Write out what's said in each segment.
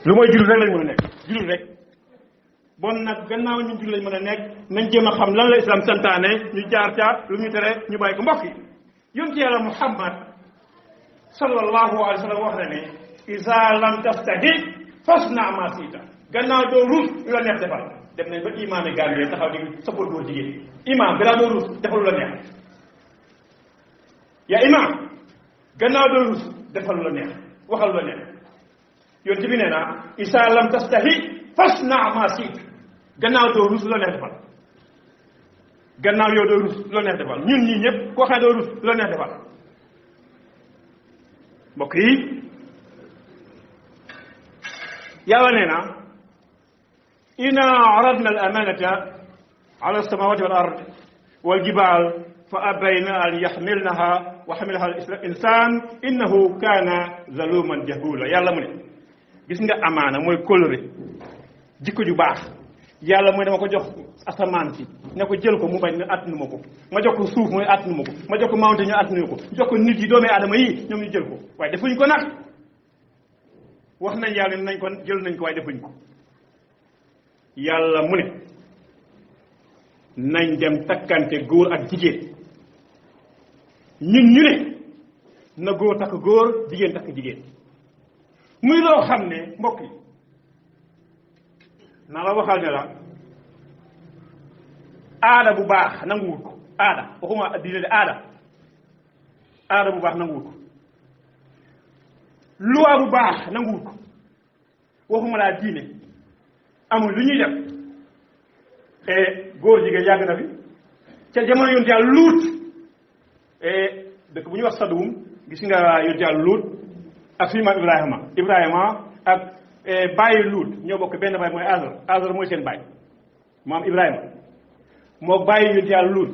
lu mooy jullit rek lañ mën a nekk jullit rek. bon nag gannaaw ñun jullit lañ mën a nekk nañ jéem a xam lan la islam santaane ñu jaar ca lu ñu tere ñu bàyyi ko mbokk yi yonent yàlla Muhammad sallallahu alayhi wa sallam wax na ne iza lam tastahi fasna ma siita gannaaw doo ruus lu la neex defal dem nañ ba imaam yi Gambie taxaw di support góor jigéen imaam gannaaw doo ruus defal lu la neex yaa imaam gannaaw doo ruus defal lu la neex waxal lu la neex yonent bi nee na iza lam tastahi fasna ma siita gannaaw doo ruus lu la neex defal gannaaw yow doo ruus lu la neex defal ñun ñii ñëpp koo xam ne doo ruus lu la neex defal mbokk yi yàlla nee na inna aradna al amanata ala alsamawati wal ard wal jibal fa abayna an yaxmilnaha wa xamilaha al insan innahu kaana zaluman jahula yàlla mu ne gis nga amaana mooy kóllëre jikko ju baax yàlla mooy dama ko jox asamaan si ne ko jël ko mu bañ ne attanu ma ko ma jox ko suuf mooy attanu ma ko ma jox ko mawante ñu attanu ko jox ko nit yi doomi aadama yi ñoom ñu jël ko waaye defuñ ko nag wax nañ yàlla ne nañ ko jël nañ ko waaye defuñ ko yàlla mu ne nañ dem takkante góor ak jigéen ñun ñu ne na góor takk góor jigéen takk jigéen muy loo xam ne mbokk yi naa la waxal ne la aada bu baax nanguwul ko aada waxuma diine de aada bu baax nanguwul ko loi bu baax nanguwul ko waxuma laa diine amul lu ñuy def góor jigéen yàgg na fi ca jamono yonent Yàlla Luut dëkk bu ñuy wax Sadum gis nga yonent Yàlla Luut ak suñu maam Ibrahima ak bàyyi Luut ñoo bokk benn baay mooy Azar mooy seen baay maam Ibrahima moo bàyyi yonent Yàlla Luut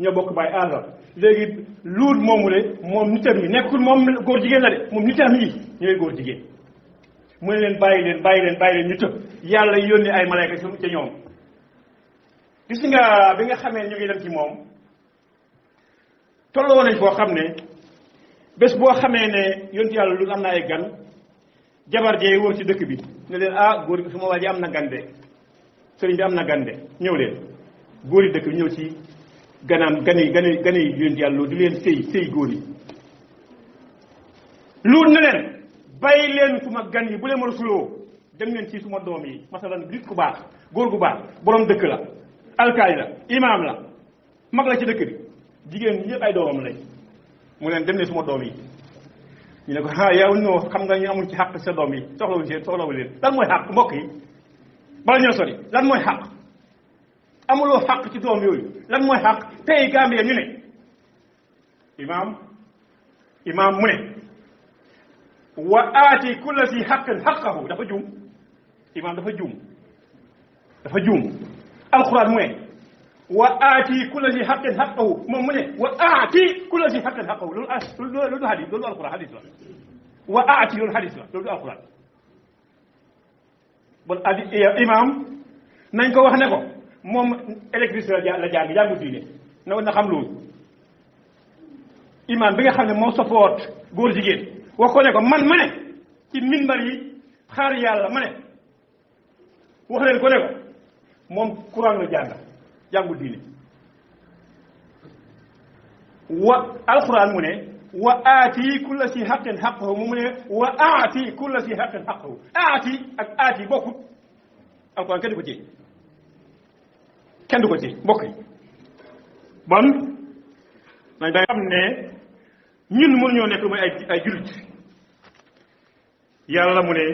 ñoo bokk baay Azar léegi Luut moomu le moom nitam yi nekkul moom góor jigéen la de moom nitam yi ñooy góor jigéen mu ne leen bàyyi leen ñu tëb yàlla yónni ay malayka ca ñoom gis nga bi nga xamee ñu ngi dem ci moom tolloo nañ foo xam ne bés boo xamee ne yonent Yàlla Luut am na ay gan jabar jee wër ci dëkk bi ne leen góor gi su ma waa ji am na gande sëriñ bi am na gande ñëw leen góor yi dëkk bi ñëw ci ganam gani yonent Yàlla Luut di leen sëy góor yi Luut ne leen bàyyi leen suma gan yi bu leen ma rasuloo dem leen ci suma doom yi masalan nit ku baax góor gu baax borom dëkk la alkaali la imaam la mag la ci dëkk bi jigéen ñi ñëpp ay doomam lañ mu leen dem leen suma doom yi ñu ne ko yow ñoo xam nga ñu amul ci xàq sa doom yi soxlawu leen lan mooy xàq mbokk yi bala ñoo sori lan mooy xàq amuloo xàq ci doom yooyu lan mooy xàq tey Gambie ñu ne imaam mu ne wa aati kulla si xaqin xaqahu dafa juum imaam dafa juum alquran mu ne wa aati kulla si xaqin xaqahu moom mu ne wa aati kulla si xaqin xaqahu loolu hadis loolu alquran hadis la wa aati loolu hadis la loolu alquran bon imaam nañ ko wax ne ko moom électricité la jàng jàngu diine na xam loolu imaam bi nga xam ne moo support góor jigéen wax ko ne ko man ma ne ci minbar yi xaar yàlla ma ne wax leen ko ne ko moom Quran la jàngul diine wa alquran mu ne wa aati kulla si xaqin xaqahu mu ne wa aati kulla si xaqin xaqahu aati bokkut alquran kenn du ko ci mbokk yi bon nañ da xam ne ñun mënuñoo nekk lu mooy ay jullit yàlla mu ne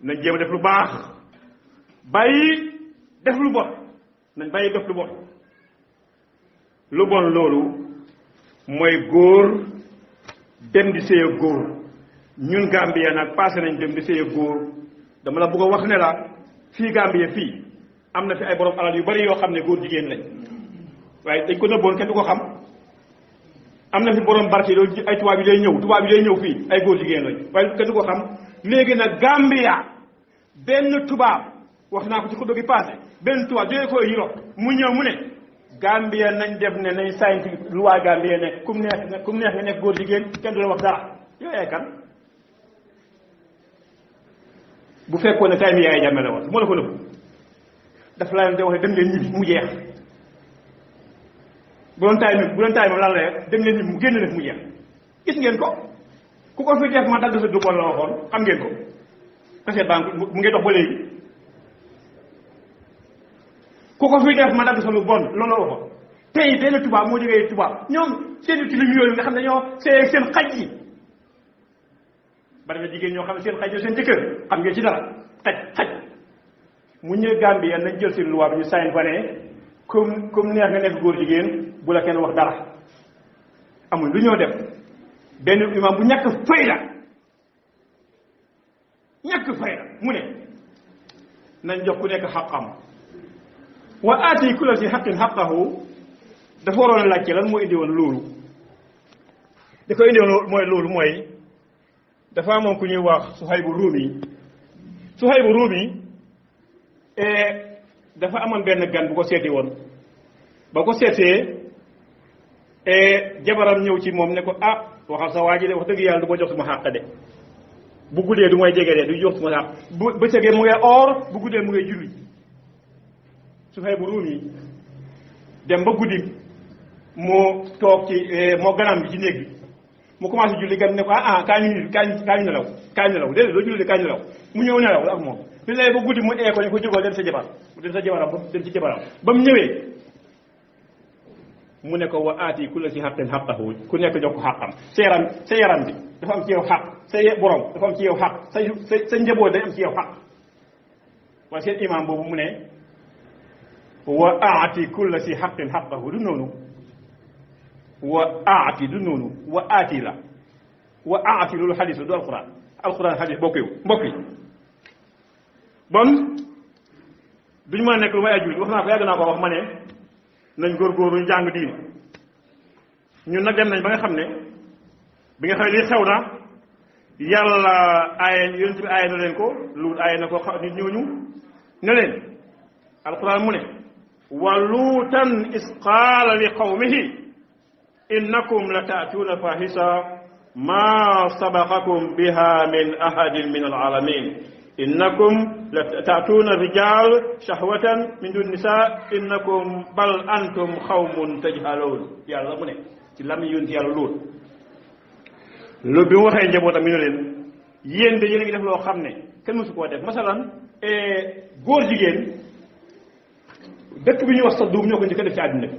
nañ jéem a def lu baax bàyyi def lu bon nañ bàyyi def lu bon loolu mooy góor dem di sëy ak góor ñun Gambie nag passé nañ dem di sëy ak góor dama la bëgg a wax ne la fii Gambie fii am na fi ay borom alal yu bari yoo xam ne góor jigéen lañ waaye dañ ko nëbboon kenn du ko xam am na fi borom barke loolu ay tubaab yi day ñëw fii ay góor jigéen lañ waaye kenn du ko xam léegi nag Gambia benn tubaab wax naa ko ci xutba gi passé benn tubaab jógee ko Europe mu ñëw mu ne Gambia nañ def ne nañ scientifique loi Gambia ne kum neex nga nekk góor jigéen kenn du la wax dara yooyu ay kan bu fekkoon ne tay mi yaay jàmme la woon moo la ko nëbb dafa laa leen wax ne dem leen ñibbi mu jeex bu doon taay moom lan la dem leen ñibbi mu génn def mu jeex gis ngeen ko ku ko fi def ma dagg sa du bon la waxoon xam ngeen ko kaseet baa mu ngi dox ba léegi ku ko fi def ma dagg sa lu bon loolu la waxoon tey benn tubaab moo jógee tubaab ñoom seen tilim yooyu nga xam ne ñoo seen xaj yi bari na jigéen ñoo xam ne seen xaj seen jëkkër xam ngeen ci dara xaj mu ñëw Gambie nañ jël seen loi bi ñu sayn fa ne comme neex nga nekk góor jigéen bu la kenn wax dara amul lu ñoo def benn imam bu ñàkk fayda mu ne nañ jox ku nekk xaqam wa aati kulla si xaqin xaqahu dafa waroon a laajte lan moo indi woon loolu da ko indi woon mooy loolu mooy dafa amoon ku ñuy wax Suhaybu Ruumi dafa amoon benn gan bu ko seeti woon ba ko seetee jabaram ñëw ci moom ne ko waxal sa waa ji de wax dëgg yàlla du ma jox suma xàq de bu guddee du may jege de du jox suma xàq bu bëccëgee mu ngay or bu guddee mu ngay julli Suhaybu Ruumi dem ba guddi mu toog ci moo ganam bi ci néeg bi mu commencé julli gan ne ko kaa ñu nelaw déedéet doo julli de kaa ñu nelaw mu ñëw nelaw ak moom bi lay ba guddi mu ko ne ko jógal dem sa jabar mu dem sa jabaram dem ci jabaram ba mu ñëwee mu ne ko wa aati kulla si xaqin xaqahu ku nekk jox ko xaqam sa yaram bi dafa am ci yow xaq sa borom dafa am ci yow xaq sa njaboot day am ci yow xaq waaye seen imam boobu mu ne wa aati kulla si xaqin xaqahu du noonu wa aati du noonu wa aati la wa aati loolu xadis la du alquran xadis mbokk yi bon duñu mën a nekk lu may ajul wax naa ko yàgg naa ko wax ma ne nañ góorgóorlu ñu jàng diine ñun nag dem nañ ba nga xam ne bi nga xam ne lii xew na yàlla aaye yonent bi aaye na leen ko luut aaye na ko nit ñooñu ne leen alquran mu ne wa luutan is qaala li qawmihi innakum la taatuuna fahisa ma sabaqakum biha min ahadin min alalamin innakum la taatuuna rijal shahwatan min dun nisa innakum bal antum xawmun tajhaloon yàlla mu ne ci lam yonti yàlla loolu bi mu waxee njabootam mi ne leen yéen de yéen a ngi def loo xam ne kenn mësu koo def masalan góor jigéen dëkk bi ñuy wax Sadduum ñoo ko njëkk a def ci àddina bi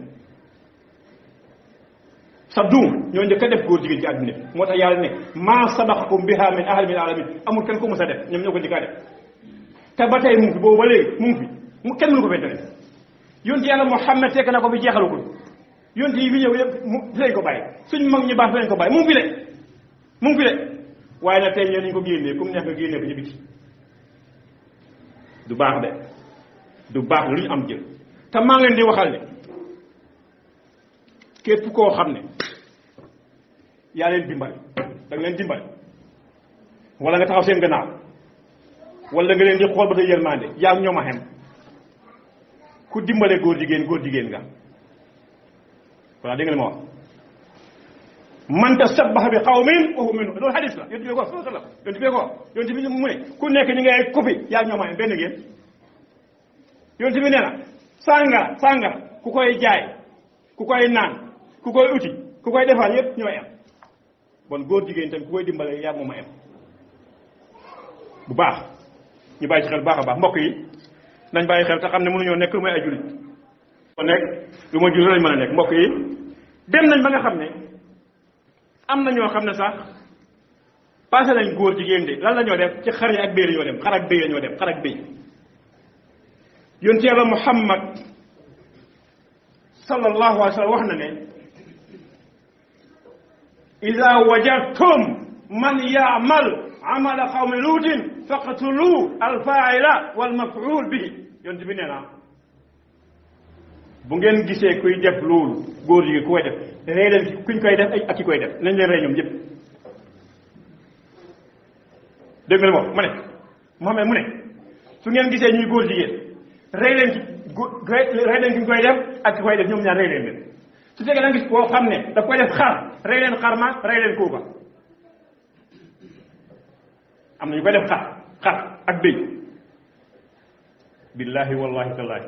Sadduum ñoo njëkk a def góor jigéen ci àddina bi moo tax yàlla ne maa sabaqakum biha min ahad min alamin amul kenn ko mës a def ñoom ñoo ko njëkk a def te ba tey mu ngi fi boobu ba léegi mu ngi fi mu kenn mënu ko fay tere yonent yàlla Muhammad fekk na ko fi jeexalu ko yonent yi fi ñëw yëpp fi lañ ko bàyyi suñ mag ñu baax fi lañ ko bàyyi mu ngi fi de waaye nag tey ñoo nañu ko génnee comme neex nga génnee ko ci biti du baax lu ñu am jël te maa ngi leen di waxal ne képp koo xam ne yaa leen dimbali da nga leen dimbali wala nga taxaw seen gannaaw wala nga leen di xool ba day yërmande yaa ñoom a xem ku dimbale góor jigéen nga voilà dégg nga li ma wax man tashabbaha bi qawmin fa huwa minhum loolu hadis la yonent bi ko sallallahu alayhi wasallam yonent bi mu ne ku nekk ni ngay kopi yaa ñoom a xem benn ngeen yonent bi nee na sàngara ku koy jaay ku koy naan ku koy uti ku koy defal yépp ñooy am bon góor jigéen tamit ku koy dimbale yaa moom a am bu baax ñu bàyyi ci xel baax a baax mbokk yi nañ bàyyi xel te xam ne mënuñoo nekk lu may ay jullit kon nekk lu ma jullit lañ mën a nekk mbokk yi dem nañ ba nga xam ne am na ñoo xam ne sax passé nañ góor jigéen de lan la ñoo def ci xar yi ak béy la ñoo dem xar ak béy la ñoo dem xar ak béy yonent yàlla Muhammad sallallahu alayhi wa sallam wax na ne ida wajadtum man yaamal amala qawmi luutin faqtulu alfaila walmaful bihi yonent bi nee na bu ngeen gisee kuy def loolu góor jigéen ku koy def rey leen kuñ koy def ak ki koy def nañ leen rey ñoom ñëpp dégg nga li ma ne Muhammad mu ne su ngeen gisee ñuy góor jigéen rey leen ki ñu koy def ak ki koy def ñoom ñaar rey leen leen su fekkee da nga gis koo xam ne daf koy def xar rey leen xar ma rey leen kooka am na ñu koy def xar ak béy billahi wallahi tallahi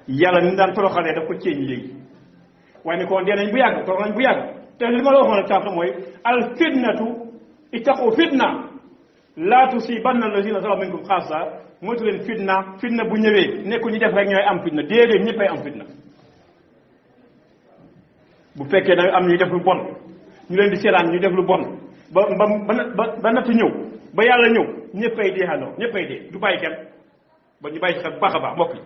yàlla ni daan toroxalee daf ko ceeñ léegi waaye ni kon dee nañ bu yàgg torox nañ bu yàgg te li ma la waxoon ak sànq mooy al fitnatu ittaqu fitna laa tusibanna allazina zalamu minkum xaasa moytu leen fitna bu ñëwee nekku ñu def rek ñooy am fitna déedéet ñëppay am fitna bu fekkee da am ñuy def lu bon ñu leen di seetaan ñu def lu bon ba natt ñëw ba yàlla ñëw ñëppay dee xandoo ñëppay dee du bàyyi kenn ba ñu bàyyi xel bu baax a baax mbokk yi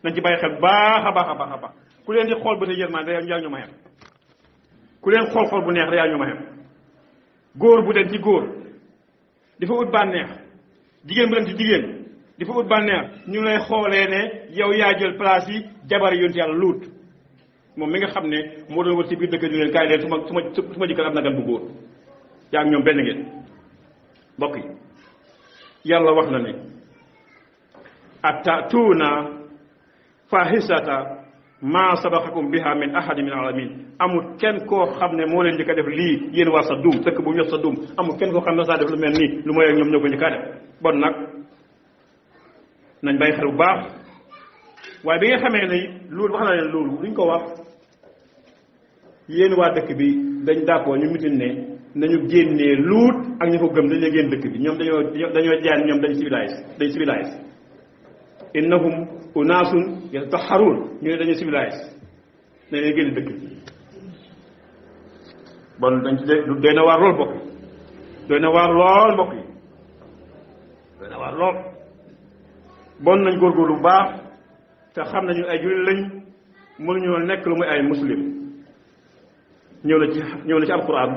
nañ ci bàyyi xel baax a baax a baax a baax ku leen di xool ba te yërmaan da yaa ñu ma xem ku leen xool bu neex da yaa ñu ma xem góor bu dem ci góor di fa ut bànneex jigéen bu dem ci jigéen di fa ut bànneex ñu lay xoolee ne yow yaa jël place yi jabar yonent yàlla luut moom mi nga xam ne moo doon wër ci biir dëkk ñu leen kaay leen su ma jëkkër am na gan bu góor yaa ngi ñoom benn ngeen mbokk yi yàlla wax na ne atatuuna fahisata ma sabaqakum biha min ahadin min alamin amul kenn koo xam ne moo leen njëkk a def lii yéen waa sa dum dëkk bu ñu sa dum amul kenn koo xam ne saa def lu mel nii lu mooy ak ñoom ñoo ko njëkk a def bon nag nañ bàyyi xel bu baax waaye bi nga xamee ne loolu wax na leen loolu luñ ko wax yéen waa dëkk bi dañ d'accord ñu mitin ne nañu génnee luut ak ñu ko gëm dañ leen génn dëkk bi ñoom dañoo jaan ñoom dañ civilise innahum unaasun yatahharuun ñu ne dañu civilise nañ leen génn dëkk bi bon dañ ci doy na waar lool mbokk yi doy na waar lool mbokk yi doy na waar lool bon nañ góorgóorlu bu baax te xam nañu ay jullit lañ mënuñoo nekk lu muy ay muslim ñëw na ci alquran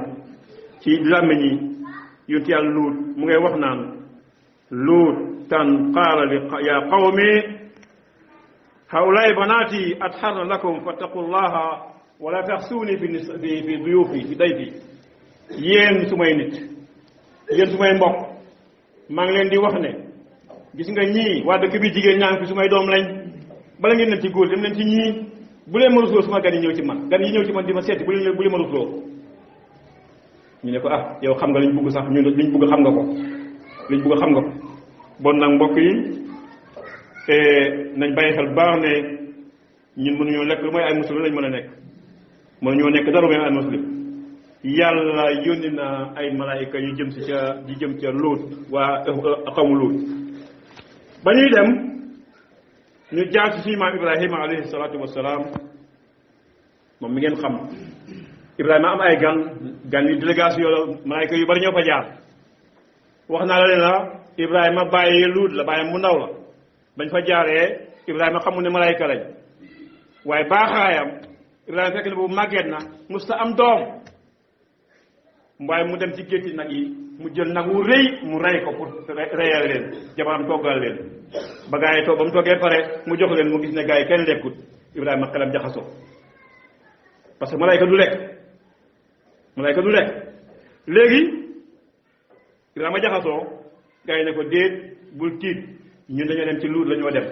ci làmmiñ yi yonent yàlla luut mu ngay wax naan luut tan qaala li ya qawmi haulaay banaati atharna lakum fattaqullaha wala taxsuuni fi duyuufi fi dayfi yéen su may nit yéen su may mbokk maa ngi leen di wax ne gis nga ñii waa dëkk bi jigéen ñaa ngi fi su may doom lañ bala ngeen leen ci góor dem leen ci ñii bu leen ma rusloo suma gan yi ñëw ci man gan yi ñëw ci man di ma seeti bu leen ma rusloo ñu ne ko ah yow xam nga liñ bugg sax ñun liñ bugg xam nga ko liñ bugg xam nga ko bon nag mbokk yi nañ bàyyi xel baax ne ñun mënuñoo lekk lu mooy ay muslim lañ mën a nekk mënuñoo nekk dara mooy ay muslim yàlla yónni na ay malaayika yu jëm ca Luut waa xawmu Luut ba ñuy dem ñu jaar ci suñu maam Ibrahima alayhi salaatu wassalaam moom mi ngeen xam Ibrahima am ay gan yi délégation la malaayika yu bari ñoo fa jaar wax naa la leen la Ibrahima bàyyi Luut la bàyyi mu ndaw la bañ fa jaaree Ibrahima xamul ne malaayika lañ waaye baaxaayam Ibrahima fekk ne boobu màgget na musta am doom waaye mu dem ci gétti nag yi mu jël nag wu rëy mu rey ko pour reyal leen jabaram toggal leen ba gaa yi toog ba mu toggee pare mu jox leen mu gis ne gaa yi kenn lekkut Ibrahima xelam jaxasoo parce que malaayika du lekk léegi Ibrahima jaxasoo gaa yi ne ko déet bul tiit ñun dañoo dem ci Luut la ñoo dem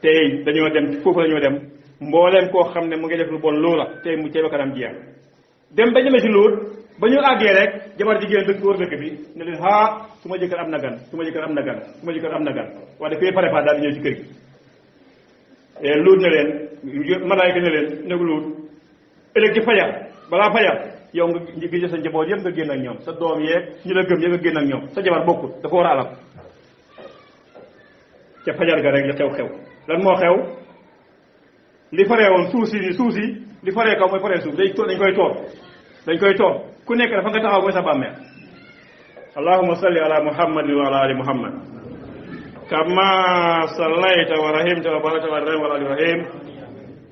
tey dañoo dem foofu la ñoo dem mbooleem koo xam ne mu ngi def lu bon loola tey mu ceeba kanam jeex dem ba ñëwee ci Luut ba ñu àggee rek jabar jigéen dëkk wër dëkk bi ne leen su ma jëkkër am na gan su ma jëkkër am na gan waaye dafay préparé daal di ñëw ci kër gi Luut ne leen malaayika ne leen ne Luut ëllëg ci fajar balaa fajar yow nga gis sa njaboot yëpp nga génn ak ñoom sa doom yeeg ñu la gëm yëpp nga génn ak ñoom sa jabar bokkut dafa war a alal ca fajar ga rek la xew lan moo xew li faree woon suuf si li faree kaw mooy faree suuf dañ koy toog ku nekk dafa nga taxaw mooy sa bàmmeel allahumma salli ala muhammadin wa ala ali muhammad kama sallayta wa rahimta wa barakta wa rahim wa ala ali rahim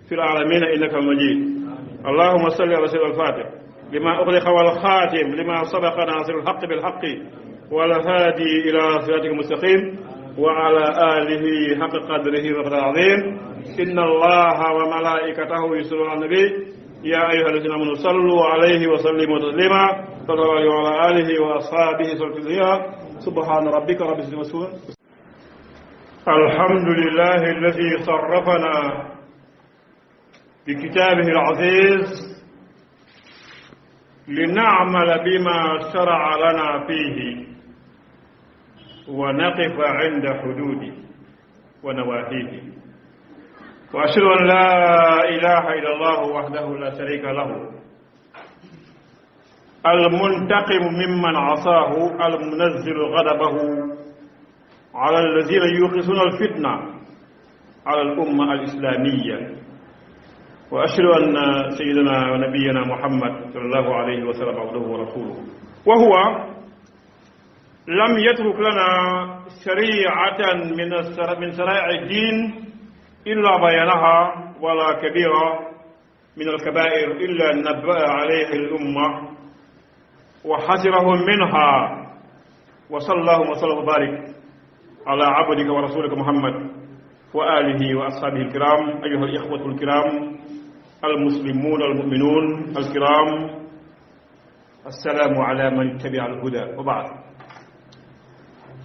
fil alamina innaka majid allahumma salli ala sayyidil fatih lima ughliqa wal khatim lima sabaqa nasirul haqqi bil haqqi wal hadi ila siratika mustaqim وعلى آله حق قدره وقدر عظيم إن الله وملائكته يصلون على النبي يا أيها الذين آمنوا صلوا عليه وسلموا تسليما صلى الله عليه وعلى آله وأصحابه سبحان ربك رب العزة عما يصفون الحمد لله الذي صرفنا بكتابه العزيز لنعمل بما شرع لنا فيه ونقف عند حدوده ونواهيه وأشهد أن لا إله إلا الله وحده لا شريك له المنتقم ممن عصاه المنزل غضبه على الذين يوقظون الفتنة على الأمة الإسلامية وأشهد أن سيدنا ونبينا محمد صلى الله عليه وسلم عبده ورسوله وهو لم يترك لنا شريعة من شرائع الدين إلا بيانها ولا كبيرة من الكبائر إلا نبأ عليه الأمة وحذرهم منها وصلى الله وسلم وبارك على عبدك ورسولك محمد وآله وأصحابه الكرام. أيها الإخوة الكرام المسلمون المؤمنون الكرام، السلام على من اتبع الهدى، وبعد.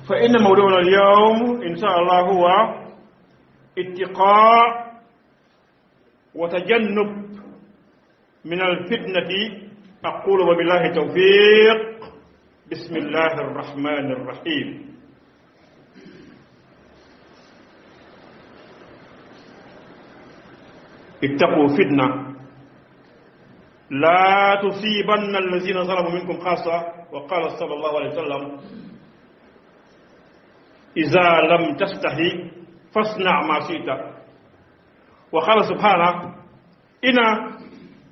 فإن موضوعنا اليوم إن شاء الله هو اتقاء وتجنب من الفتنة. أقول وبالله التوفيق. بسم الله الرحمن الرحيم. اتقوا فتنة لا تصيبن الذين ظلموا منكم خاصة. وقال صلى الله عليه وسلم إذا لم تستحي فاصنع ما شئت. وقال سبحانه إنا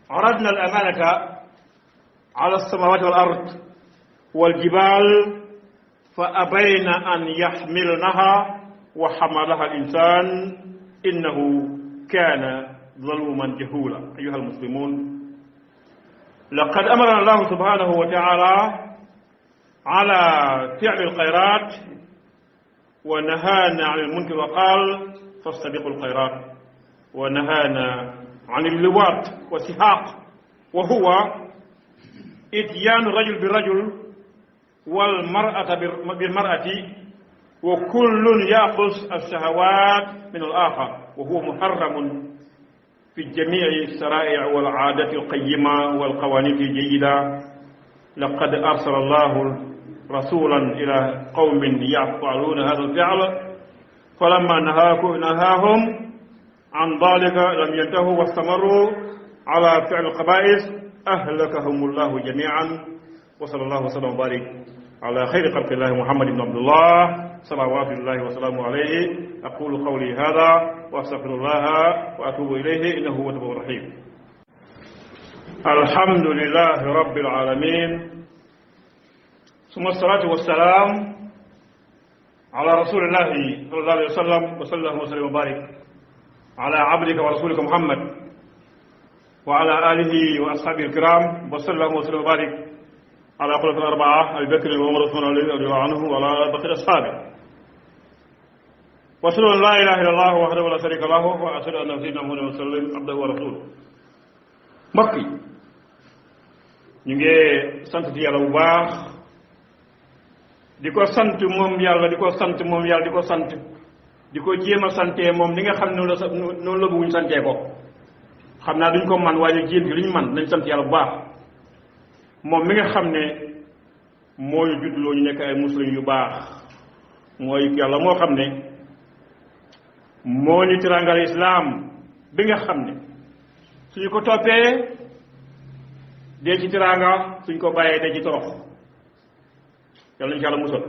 عرضنا الأمانة على السماوات والأرض والجبال فأبين أن يحملنها وحملها الإنسان إنه كان ظلوما جهولا. أيها المسلمون، لقد أمرنا الله سبحانه وتعالى على فعل الخيرات ونهانا عن المنكر وقال فاستبقوا الخيرات، ونهانا عن اللواط والسحاق وهو إتيان الرجل بالرجل والمرأة بالمرأة وكل يأخذ الشهوات من الآخر وهو محرم في جميع الشرائع والعادات القيمة والقوانين الجيدة. لقد أرسل الله رسولا إلى قوم يفعلون هذا الفعل فلما نهاهم عن ذلك لم ينتهوا واستمروا على فعل الخبائث أهلكهم الله جميعا. وصلى الله وسلم وبارك على خير خلق الله محمد بن عبد الله صلوات الله وسلامه عليه. أقول قولي هذا وأستغفر الله وأتوب إليه إنه هو التواب الرحيم. الحمد لله رب العالمين، ثم الصلاة والسلام على رسول الله صلى الله عليه وسلم وصلى الله وسلم وبارك على عبدك ورسولك محمد وعلى آله وأصحابه الكرام وصلى الله وسلم وبارك على خلفاء الأربعة أبي بكر وعمر وعثمان وعلي رضي الله عنه وعلى بقية أصحابه. وأشهد أن لا إله إلا الله وحده لا شريك له وأشهد أن سيدنا محمد وسلم عبده ورسوله. mbokk yi ñu ngi sant ci yàlla bu baax di ko sant moom yàlla di ko sant moom yàlla di ko sant di ko jéem a santee moom li nga xam ne noonu la bëgguñ santee ko. xam naa duñ ko man waaye jéem gi lu ñu man nañ sant yàlla bu baax moom mi nga xam ne moo ñu juddloo ñu nekk ay muslim yu baax. mooy yàlla moo xam ne moo ñu tirangal islaam bi nga xam ne suñu ko toppee dee ci tiranga suñ ko bàyyee dee ci torox. yàlla nañu ci yàlla musal.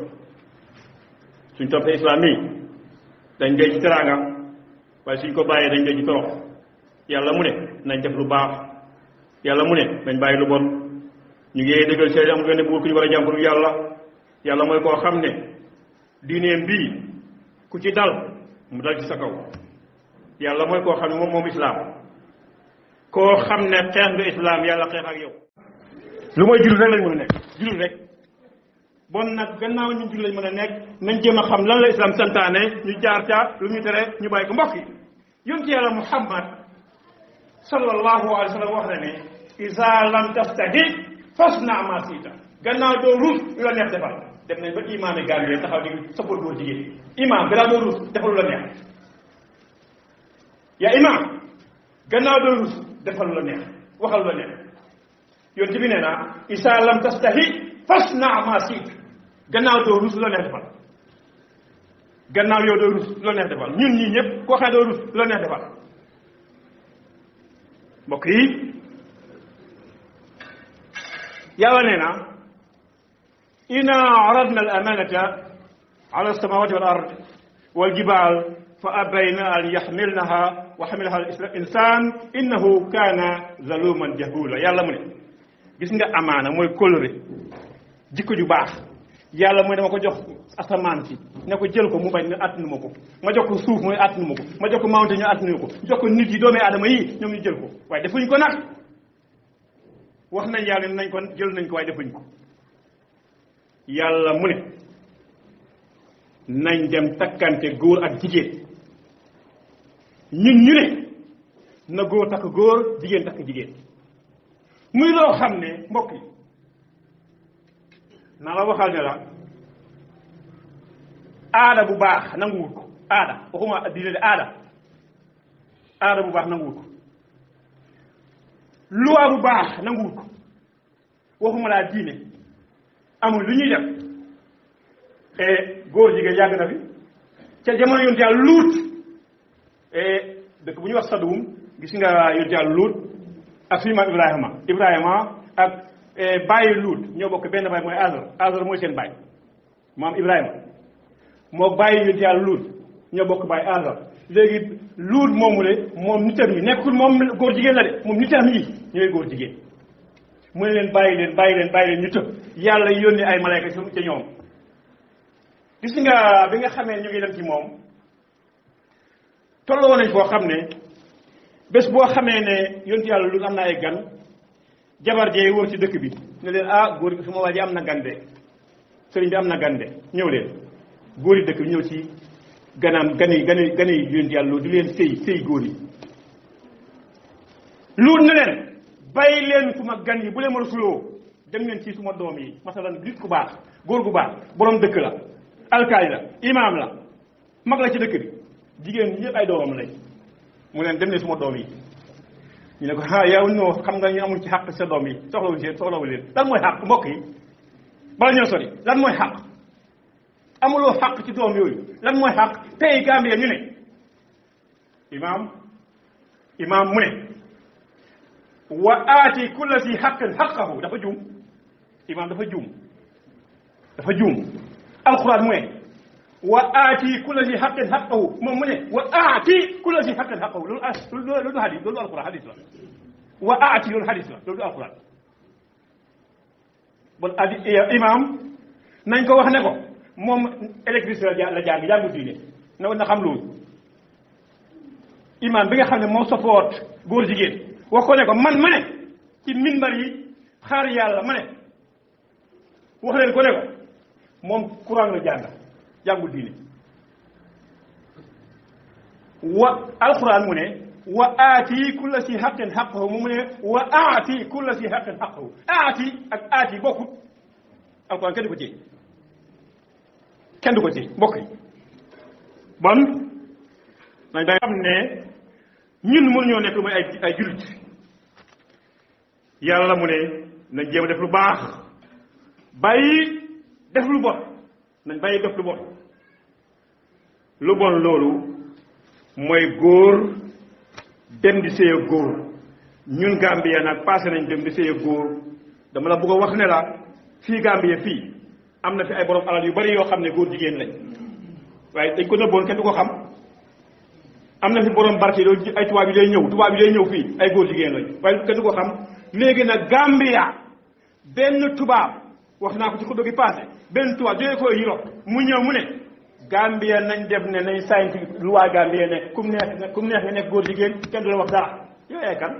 suñ toppee islaam yi dañ dee ci tiranga waaye suñ ko bàyyee dañ dee ci torox. yàlla mu ne nañ def lu baax, yàlla mu ne nañ bàyyi lu bon. ñu ngi dëggal seede amul benn buur ku ñu war a jàmm lu yàlla. yàlla mooy koo xam ne diineem bii ku ci dal mu dal ci sa kaw. yàlla mooy koo xam ne moom islaam koo xam ne xeex nga islaam yàlla xeex ak yow. lu mooy jullit rek lañ mën a nekk, jullit rek. bon nag gannaaw ñun jullit lañ mën a nekk nañ jéem a xam lan la islaam santaane ñu jaar ca lu ñu tere ñu bàyyi ko. mbokk yi yonent yàlla Muhammad sallallahu alayhi wa sallam wax na ne iza lam tastahi fasna ma siita. gannaaw doo ruus lu la neex defal. dem nañ ba imaam yi Gambie taxaw di support góor jigéen. imaam gannaaw doo ruus defal lu la neex. yaa imaam gannaaw doo ruus defal lu la neex, waxal lu la neex. yonent bi nee na iza lam tastahi fasna ma siita. gannaaw doo ruus lu la neex defal. gannaaw yow doo rus loo neex defal ñun ñii ñëpp koo xam ne doo rus loo neex defal mbokk yi yàlla nee na inna aradna al amanata ala samawati wal ard wal jibal fa abayna an yaxmilnaha wa xamilaha al insan innahu kaana zaluman jahula yàlla mu ne gis nga amaana mooy kóllëre jikko ju baax yàlla mooy dama ko jox asamaan si ne ko jël ko mu bañ ne attanu ma ko ma jox ko suuf mooy attanu ma ko ma jox ko mawte ñu attanu ko jox ko nit yi doomi aadama yi ñoom ñu jël ko waaye defuñ ko nag wax nañ yàlla nañ ko jël nañ ko waaye defuñ ko yàlla mu ne nañ dem takkante góor ak jigéen ñun ñu ne na góor takk góor jigéen takk jigéen muy loo xam ne mbokk yi naa la waxal ne la aada bu baax nanguwut ko aada waxuma diine de aada bu baax nanguwut ko loi bu baax nanguwut ko waxuma laa diine amul lu ñuy def góor jigéen yàgg na fi ca jamono yonent yàlla luut dëkk bu ñuy wax Sadum gis nga yonent yàlla luut ak suñu maam Ibrahima ak bàyyi luut ñoo bokk benn baay mooy Azar mooy seen baay maam Ibrahima moo bàyyi yonent yàlla luut ñoo bokk baay Azar léegi luut moomu de moom nitam yi nekkul moom góor jigéen la de moom nitam yi ñooy góor jigéen mu ne leen bàyyi leen ñu tëb yàlla yónni ay malayka ca ñoom gis nga bi nga xamee ñu ngi dem ci moom tolloo nañ foo xam ne bés boo xamee ne yonent yàlla lu am na ay gan jabar jee wër ci dëkk bi ne leen góor gi suma waa ji am na gande sëriñ bi am na gande ñëw leen góor yi dëkk bi ñëw ci gani yonent yàlla lu di leen sëy góor yi luut ne leen bàyyi leen suma gan yi bu leen ma rasuloo dem leen ci suma doom yi masalan nit ku baax góor gu baax borom dëkk la alkaali la imaam la mag la ci dëkk bi jigéen ñi ñëpp ay doomam lañ mu leen dem leen suma doom yi ñu ne ko yow ñoo xam nga ñu amul ci xàq sa doom yi soxlawu leen lan mooy xàq mbokk yi bala ñoo sori lan mooy xàq amuloo xàq ci doom yooyu lan mooy xàq tey Gambie ñu ne imaam mu ne wa aati kulla si xaqin xaqahu dafa juum imaam dafa juum alquran mu ne wa aati kulla si xaqin xaqahu moom mu ne wa aati kulla si xaqin xaqahu loolu du hadis loolu alquran hadis la wa aati loolu hadis la loolu du alquran bon imaam nañ ko wax ne ko moom électricien la jàngu diine na xam loolu imaam bi nga xam ne moo sofoot góor jigéen wax ko ne ko man ma ne ci minbar yi xaar yàlla ma ne wax leen ko ne ko moom Quran la jàngul diine wa alquran mu ne wa aati kulla si xaqin xaqahu mu ne wa aati kulla si xaqin xaqahu aati bokkut alquran kenn du ko ci mbokk yi bon nañ day xam ne ñun mënuñoo nekk lu mooy ay jullit yàlla mu ne nañ jéem a def lu baax bàyyi def lu bon nañ bàyyi def lu bon loolu mooy góor dem di sëy ak góor ñun Gambia nag passé nañ dem di sëy ak góor dama la bëgg a wax ne la fii Gambia fii am na fi ay borom alal yu bari yoo xam ne góor jigéen lañ waaye dañ ko nëbboon kenn du ko xam am na fi borom barke loolu ay tubaab yi day ñëw fii ay góor jigéen lañ waaye kenn du ko xam léegi nag Gambia benn tubaab wax naa ko ci xutba gi passé benn tubaab jógee ko Europe mu ñëw mu ne Gambia nañ def ne nañ sañ ci loi Gambia ne kum neex nga nekk góor jigéen kenn du la wax dara yow yaay kan